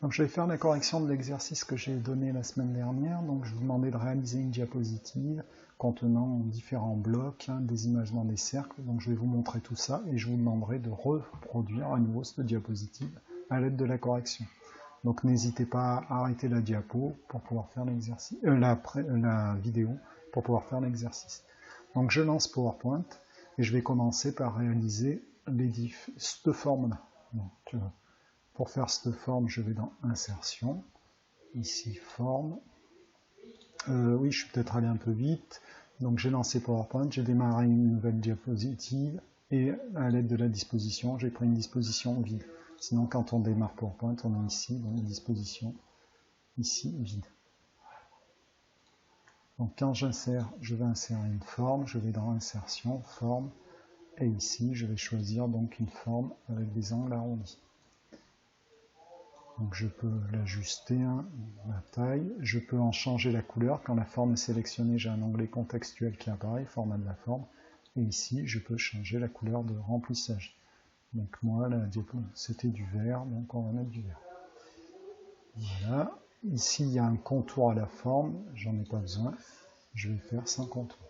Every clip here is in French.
Donc je vais faire la correction de l'exercice que j'ai donné la semaine dernière. Donc je vous demandais de réaliser une diapositive contenant différents blocs, des images dans des cercles. Donc je vais vous montrer tout ça et je vous demanderai de reproduire à nouveau cette diapositive à l'aide de la correction. Donc n'hésitez pas à arrêter la diapo pour pouvoir faire l'exercice, la vidéo pour pouvoir faire l'exercice. Donc je lance PowerPoint et je vais commencer par réaliser cette forme-là. Pour faire cette forme, je vais dans Insertion, ici Forme. Oui, je suis peut-être allé un peu vite. Donc j'ai lancé PowerPoint, j'ai démarré une nouvelle diapositive et à l'aide de la disposition, j'ai pris une disposition vide. Sinon, quand on démarre PowerPoint, on est ici, dans une disposition, ici, vide. Donc quand j'insère, je vais insérer une forme, je vais dans Insertion, Forme, et ici, je vais choisir donc une forme avec des angles arrondis. Donc je peux l'ajuster, la taille, je peux en changer la couleur. Quand la forme est sélectionnée, j'ai un onglet contextuel qui apparaît, format de la forme. Et ici, je peux changer la couleur de remplissage. Donc moi, la diapo, c'était du vert, donc on va mettre du vert. Voilà. Ici, il y a un contour à la forme, j'en ai pas besoin. Je vais faire sans contour.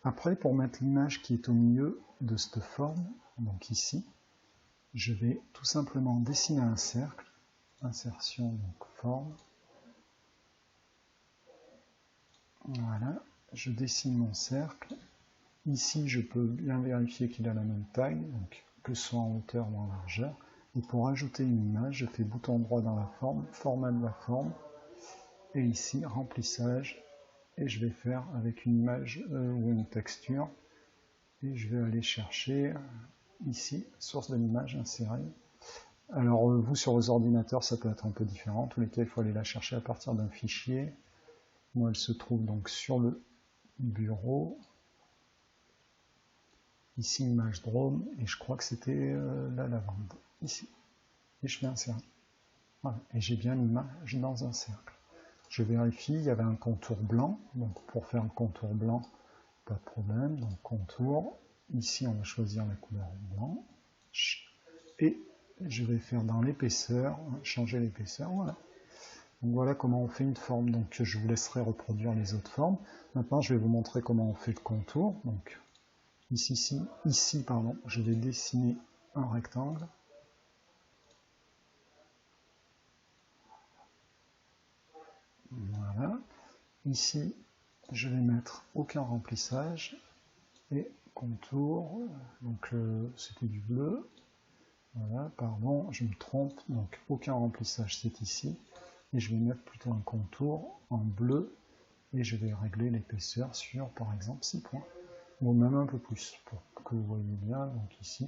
Après, pour mettre l'image qui est au milieu de cette forme, donc ici, je vais tout simplement dessiner un cercle. Insertion, donc forme. Voilà, je dessine mon cercle. Ici, je peux bien vérifier qu'il a la même taille, donc que ce soit en hauteur ou en largeur. Et pour ajouter une image, je fais bouton droit dans la forme, format de la forme, et ici, remplissage, et je vais faire avec une image ou une texture, et je vais aller chercher ici, source de l'image, insérer. Alors vous sur vos ordinateurs ça peut être un peu différent, en tous les cas il faut aller la chercher à partir d'un fichier. Moi elle se trouve donc sur le bureau, ici image drone, et je crois que c'était la lavande, ici, et je fais insérer. Voilà, et j'ai bien l'image dans un cercle. Je vérifie, il y avait un contour blanc, donc pour faire un contour blanc, pas de problème, donc contour, ici on va choisir la couleur blanc, et je vais faire dans l'épaisseur, changer l'épaisseur, voilà. Donc voilà comment on fait une forme, donc je vous laisserai reproduire les autres formes. Maintenant je vais vous montrer comment on fait le contour. Donc ici, je vais dessiner un rectangle. Voilà. Ici, je vais mettre aucun remplissage et contour, donc c'était du bleu. Voilà, pardon, je me trompe, donc aucun remplissage, c'est ici. Et je vais mettre plutôt un contour en bleu, et je vais régler l'épaisseur sur, par exemple, 6 points, ou même un peu plus, pour que vous voyez bien. Donc ici,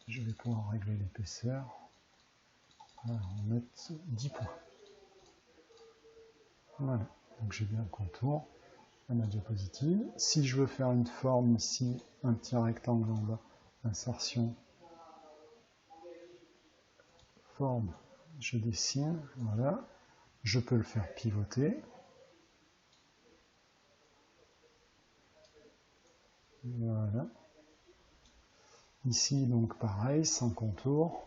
je vais pouvoir régler l'épaisseur, on va mettre 10 points. Voilà, donc j'ai bien le contour à ma diapositive. Si je veux faire une forme ici, un petit rectangle en bas, insertion, forme, je dessine, voilà, je peux le faire pivoter. Voilà. Ici, donc pareil, sans contour,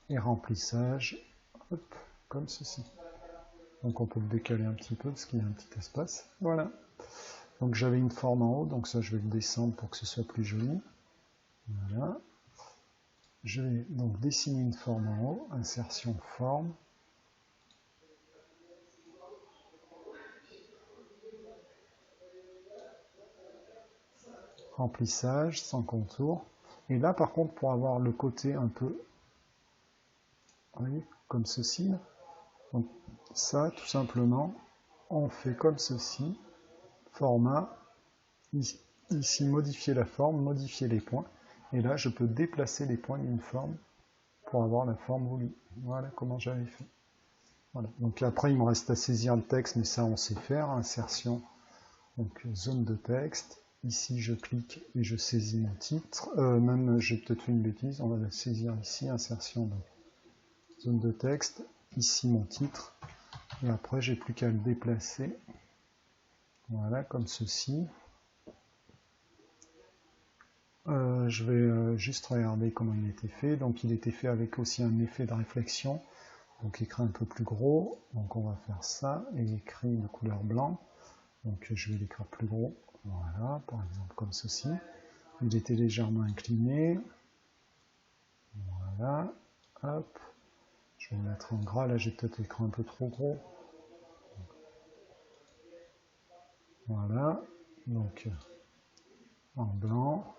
et remplissage, hop, comme ceci. Donc on peut le décaler un petit peu parce qu'il y a un petit espace. Voilà. Donc j'avais une forme en haut, donc ça je vais le descendre pour que ce soit plus joli. Voilà. Je vais donc dessiner une forme en haut, insertion forme. Remplissage, sans contour. Et là par contre pour avoir le côté un peu, vous voyez, comme ceci, donc ça tout simplement, on fait comme ceci, format, ici modifier la forme, modifier les points, et là je peux déplacer les points d'une forme pour avoir la forme voulue. Voilà comment j'avais fait. Voilà. Donc après il me reste à saisir le texte, mais ça on sait faire, insertion, donc zone de texte, ici je clique et je saisis mon titre, même j'ai peut-être fait une bêtise, on va le saisir ici, insertion, donc, zone de texte, ici mon titre, et après j'ai plus qu'à le déplacer, voilà, comme ceci. Je vais juste regarder comment il était fait. Donc il était fait avec aussi un effet de réflexion. Donc écrit un peu plus gros. Donc on va faire ça et écrit de couleur blanc. Donc je vais l'écrire plus gros. Voilà, par exemple comme ceci. Il était légèrement incliné. Voilà. Hop. Je vais le mettre en gras. Là j'ai peut-être écrit un peu trop gros. Voilà. Donc en blanc.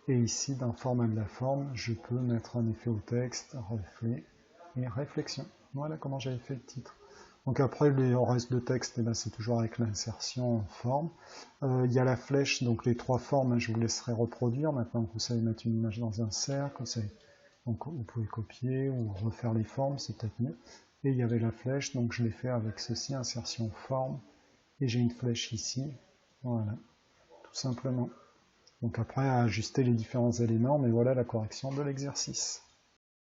Et ici, dans format de la forme, je peux mettre un effet au texte, reflet et réflexion. Voilà comment j'avais fait le titre. Donc après, le reste de texte, eh ben, c'est toujours avec l'insertion en forme. Il y a la flèche, donc les trois formes, je vous laisserai reproduire. Maintenant que vous savez mettre une image dans un cercle, donc vous pouvez copier ou refaire les formes, c'est peut-être mieux. Et il y avait la flèche, donc je l'ai fait avec ceci, insertion forme. Et j'ai une flèche ici. Voilà, tout simplement. Donc après, à ajuster les différents éléments, mais voilà la correction de l'exercice.